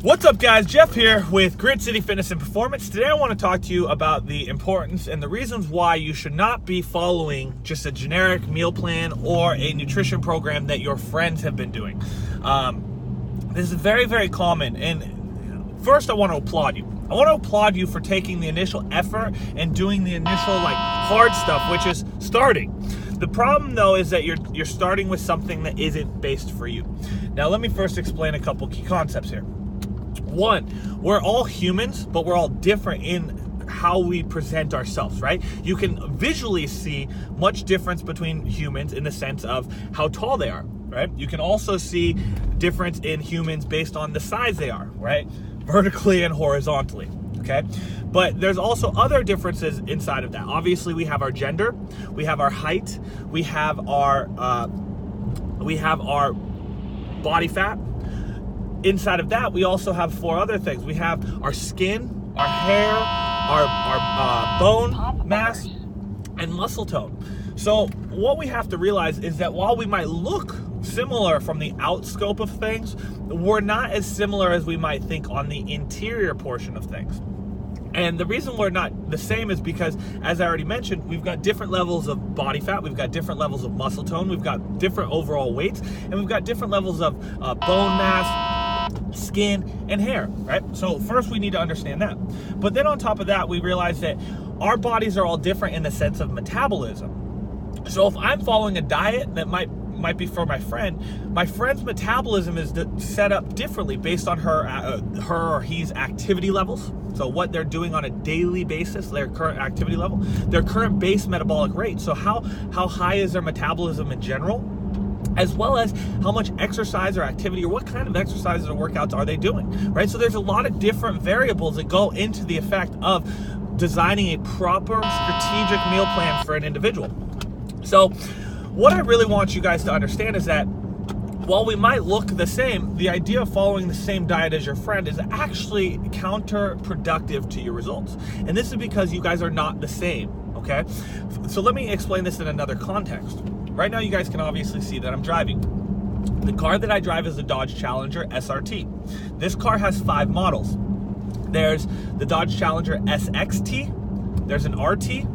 What's up, guys? Jeff here with Grid City Fitness and Performance. Today I want to talk to you about the importance and the reasons why you should not be following just a generic meal plan or a nutrition program that your friends have been doing. This is very, very common, and first I want to applaud you. I want to applaud you for taking the initial effort and doing the initial hard stuff, which is starting. The problem though is that you're starting with something that isn't based for you. Now let me first explain a couple key concepts here. One, we're all humans, but we're all different in how we present ourselves, right? You can visually see much difference between humans in the sense of how tall they are, right? You can also see difference in humans based on the size they are, right? Vertically and horizontally, okay? But there's also other differences inside of that. Obviously, we have our gender, we have our height, we have our body fat. Inside of that, we also have four other things. We have our skin, our hair, our bone mass, and muscle tone. So what we have to realize is that while we might look similar from the outscope of things, we're not as similar as we might think on the interior portion of things. And the reason we're not the same is because, as I already mentioned, we've got different levels of body fat, we've got different levels of muscle tone, we've got different overall weights, and we've got different levels of bone mass, skin, and hair, right? So first we need to understand that. But then on top of that, we realize that our bodies are all different in the sense of metabolism. So if I'm following a diet that might be for my friend's metabolism is set up differently based on her or his activity levels. So what they're doing on a daily basis, their current activity level, their current base metabolic rate. So how high is their metabolism in general, as well as how much exercise or activity or what kind of exercises or workouts are they doing, right? So there's a lot of different variables that go into the effect of designing a proper strategic meal plan for an individual. So what I really want you guys to understand is that while we might look the same, the idea of following the same diet as your friend is actually counterproductive to your results. And this is because you guys are not the same, okay? So let me explain this in another context. Right now, you guys can obviously see that I'm driving. The car that I drive is the Dodge Challenger SRT. This car has 5 models. There's the Dodge Challenger SXT, there's an RT,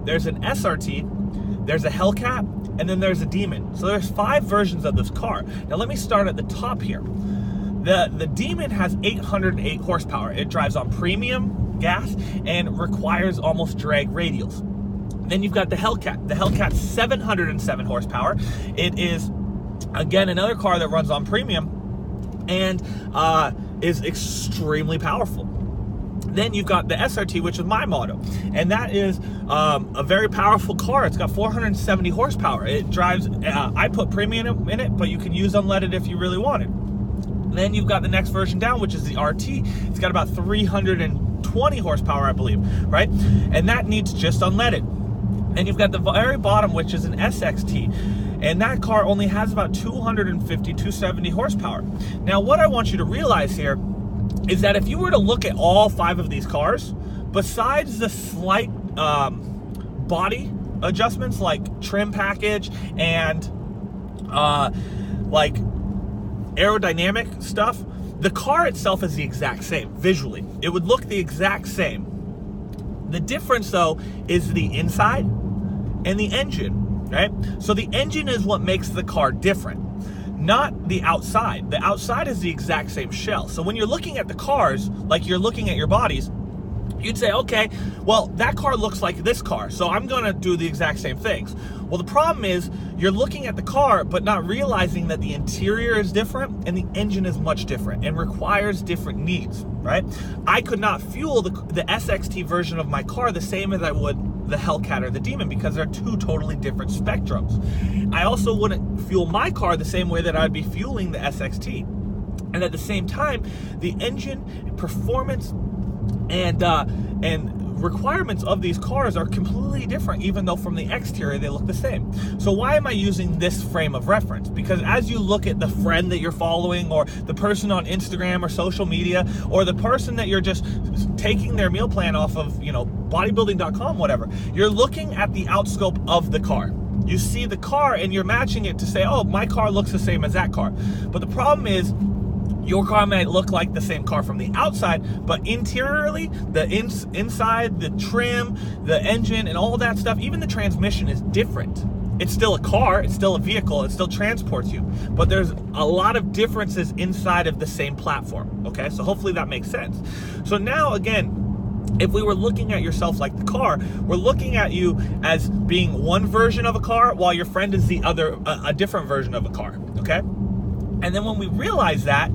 there's an SRT, there's a Hellcat, and then there's a Demon. So there's 5 versions of this car. Now let me start at the top here. The Demon has 808 horsepower. It drives on premium gas and requires almost drag radials. Then you've got the Hellcat. The Hellcat's 707 horsepower. It is, again, another car that runs on premium and is extremely powerful. Then you've got the SRT, which is my model, and that is a very powerful car. It's got 470 horsepower. It drives, I put premium in it, but you can use unleaded if you really want it. Then you've got the next version down, which is the RT. It's got about 320 horsepower, I believe, right? And that needs just unleaded. And you've got the very bottom, which is an SXT. And that car only has about 270 horsepower. Now, what I want you to realize here is that if you were to look at all 5 of these cars, besides the slight body adjustments like trim package and like aerodynamic stuff, the car itself is the exact same visually. It would look the exact same. The difference though is the inside and the engine, right? So the engine is what makes the car different, not the outside. The outside is the exact same shell. So when you're looking at the cars, like you're looking at your bodies, you'd say, okay, well, that car looks like this car, so I'm gonna do the exact same things. Well, the problem is you're looking at the car, but not realizing that the interior is different and the engine is much different and requires different needs, right? I could not fuel the SXT version of my car the same as I would the Hellcat or the Demon because they're 2 totally different spectrums. I also wouldn't fuel my car the same way that I'd be fueling the SXT. And at the same time, the engine performance and requirements of these cars are completely different, even though from the exterior they look the same. So why am I using this frame of reference? Because as you look at the friend that you're following, or the person on Instagram or social media, or the person that you're just taking their meal plan off of, bodybuilding.com, whatever, you're looking at the outscope of the car. You see the car and you're matching it to say, oh, my car looks the same as that car. But the problem is Your car might look like the same car from the outside, but interiorly, the inside, the trim, the engine, and all that stuff, even the transmission is different. It's still a car, it's still a vehicle, it still transports you, but there's a lot of differences inside of the same platform, okay? So hopefully that makes sense. So now, again, if we were looking at yourself like the car, we're looking at you as being one version of a car while your friend is the other, a different version of a car, okay? And then when we realize that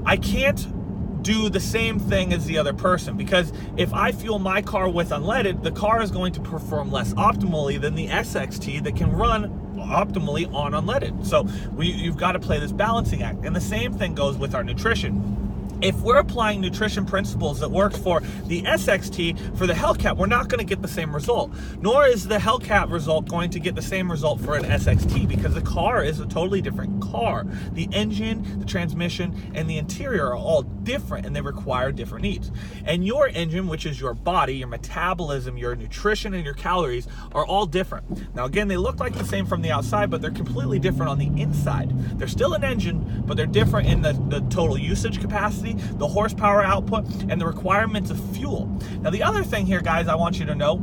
I can't do the same thing as the other person, because if I fuel my car with unleaded, the car is going to perform less optimally than the SXT that can run optimally on unleaded. So you've got to play this balancing act. And the same thing goes with our nutrition. If we're applying nutrition principles that worked for the SXT for the Hellcat, we're not going to get the same result. Nor is the Hellcat result going to get the same result for an SXT, because the car is a totally different car. The engine, the transmission, and the interior are all different, and they require different needs. And your engine, which is your body, your metabolism, your nutrition, and your calories, are all different. Now again, they look like the same from the outside, but they're completely different on the inside. They're still an engine, but they're different in the total usage capacity, the horsepower output, and the requirements of fuel. Now the other thing here, guys, I want you to know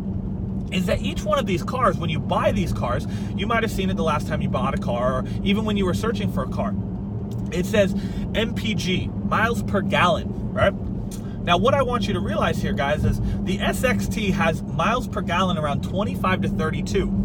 is that each one of these cars, when you buy these cars, you might have seen it the last time you bought a car, or even when you were searching for a car. It says MPG, miles per gallon, right? Now what I want you to realize here, guys, is the SXT has miles per gallon around 25 to 32.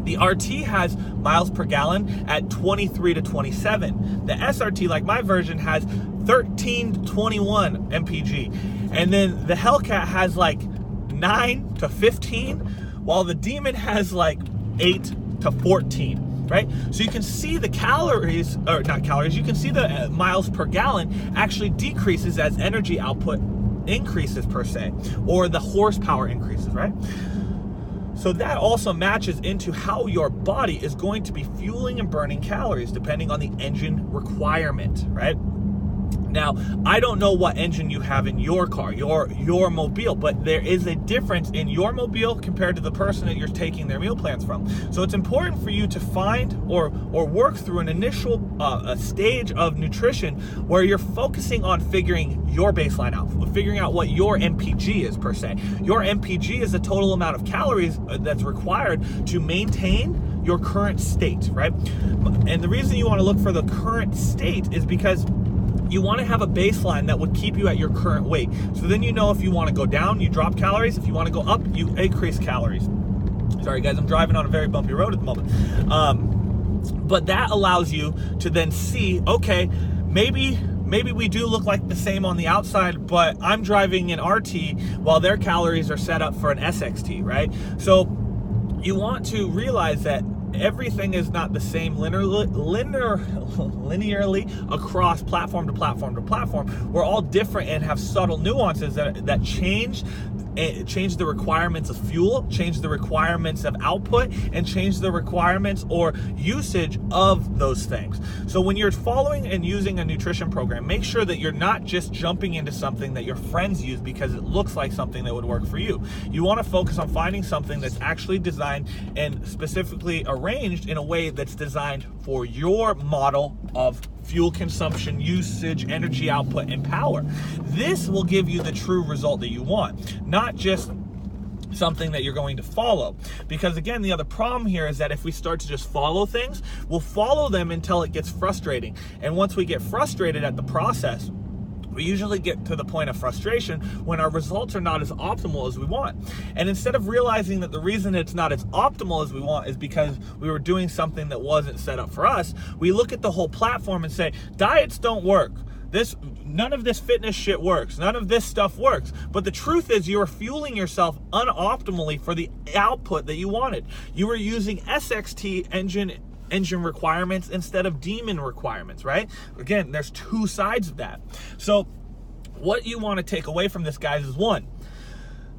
The RT has miles per gallon at 23 to 27. The SRT, like my version, has 13 to 21 MPG. And then the Hellcat has like 9 to 15, while the Demon has like 8 to 14, right? So you can see the calories, or not calories, you can see the miles per gallon actually decreases as energy output increases per se, or the horsepower increases, right? So that also matches into how your body is going to be fueling and burning calories depending on the engine requirement, right? Now, I don't know what engine you have in your car, your mobile, but there is a difference in your mobile compared to the person that you're taking their meal plans from. So it's important for you to find or work through an initial a stage of nutrition where you're focusing on figuring your baseline out, figuring out what your MPG is per se. Your MPG is the total amount of calories that's required to maintain your current state, right? And the reason you want to look for the current state is because you want to have a baseline that would keep you at your current weight. So then you know if you want to go down, you drop calories. If you want to go up, you increase calories. Sorry guys, I'm driving on a very bumpy road at the moment. But that allows you to then see, okay, maybe we do look like the same on the outside, but I'm driving an RT while their calories are set up for an SXT, right? So you want to realize that everything is not the same linearly across platform to platform to platform. We're all different and have subtle nuances that change the requirements of fuel, change the requirements of output, and change the requirements or usage of those things. So when you're following and using a nutrition program, make sure that you're not just jumping into something that your friends use because it looks like something that would work for you. You want to focus on finding something that's actually designed and specifically arranged in a way that's designed for your model of fuel consumption, usage, energy output, and power. This will give you the true result that you want, not just something that you're going to follow. Because again, the other problem here is that if we start to just follow things, we'll follow them until it gets frustrating. And once we get frustrated at the process, we usually get to the point of frustration when our results are not as optimal as we want. And instead of realizing that the reason it's not as optimal as we want is because we were doing something that wasn't set up for us, we look at the whole platform and say, diets don't work. None of this fitness shit works. None of this stuff works. But the truth is you are fueling yourself unoptimally for the output that you wanted. You were using SXT engine requirements instead of Demon requirements, right? Again, there's two sides of that. So what you want to take away from this, guys, is one,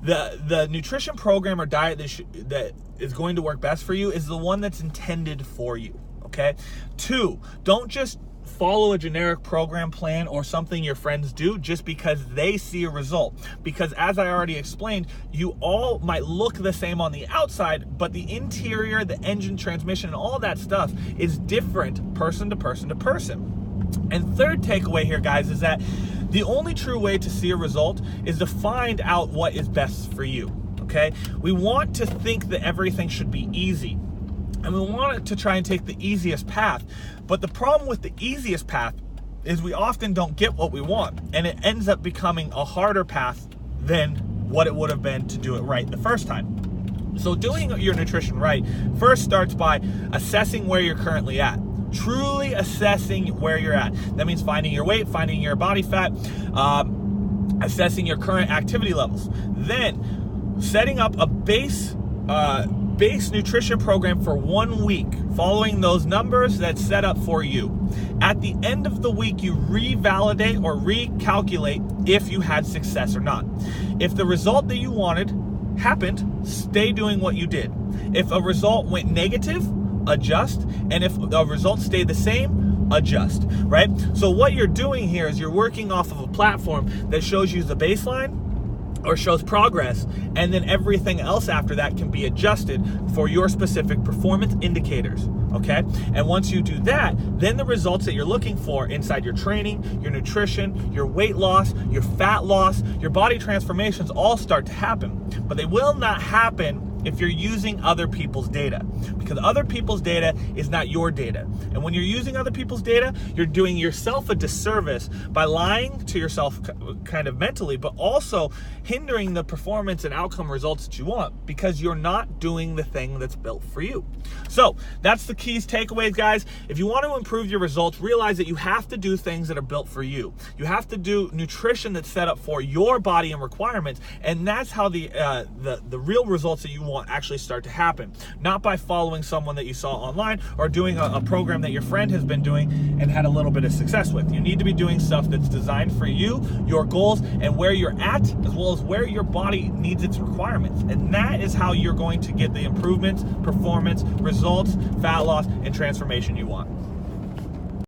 the nutrition program or diet that is going to work best for you is the one that's intended for you, okay? Two, don't just follow a generic program plan or something your friends do just because they see a result. Because as I already explained, you all might look the same on the outside, but the interior, the engine, transmission, and all that stuff is different person to person to person. And third takeaway here, guys, is that the only true way to see a result is to find out what is best for you, okay? We want to think that everything should be easy, and we want it to try and take the easiest path. But the problem with the easiest path is we often don't get what we want, and it ends up becoming a harder path than what it would have been to do it right the first time. So doing your nutrition right first starts by assessing where you're currently at. Truly assessing where you're at. That means finding your weight, finding your body fat, assessing your current activity levels. Then setting up a base nutrition program for 1 week, following those numbers that's set up for you. At the end of the week, you revalidate or recalculate if you had success or not. If the result that you wanted happened, stay doing what you did. If a result went negative, adjust, and if the results stay the same, adjust, right? So what you're doing here is you're working off of a platform that shows you the baseline or shows progress, and then everything else after that can be adjusted for your specific performance indicators, okay? And once you do that, then the results that you're looking for inside your training, your nutrition, your weight loss, your fat loss, your body transformations all start to happen. But they will not happen if you're using other people's data, because other people's data is not your data. And when you're using other people's data, you're doing yourself a disservice by lying to yourself kind of mentally, but also hindering the performance and outcome results that you want, because you're not doing the thing that's built for you. So that's the keys, takeaways, guys. If you want to improve your results, realize that you have to do things that are built for you. You have to do nutrition that's set up for your body and requirements, and that's how the real results that you want actually start to happen. Not by following someone that you saw online or doing a program that your friend has been doing and had a little bit of success with. You need to be doing stuff that's designed for you, your goals, and where you're at, as well as where your body needs its requirements. And that is how you're going to get the improvements, performance, results, fat loss, and transformation you want.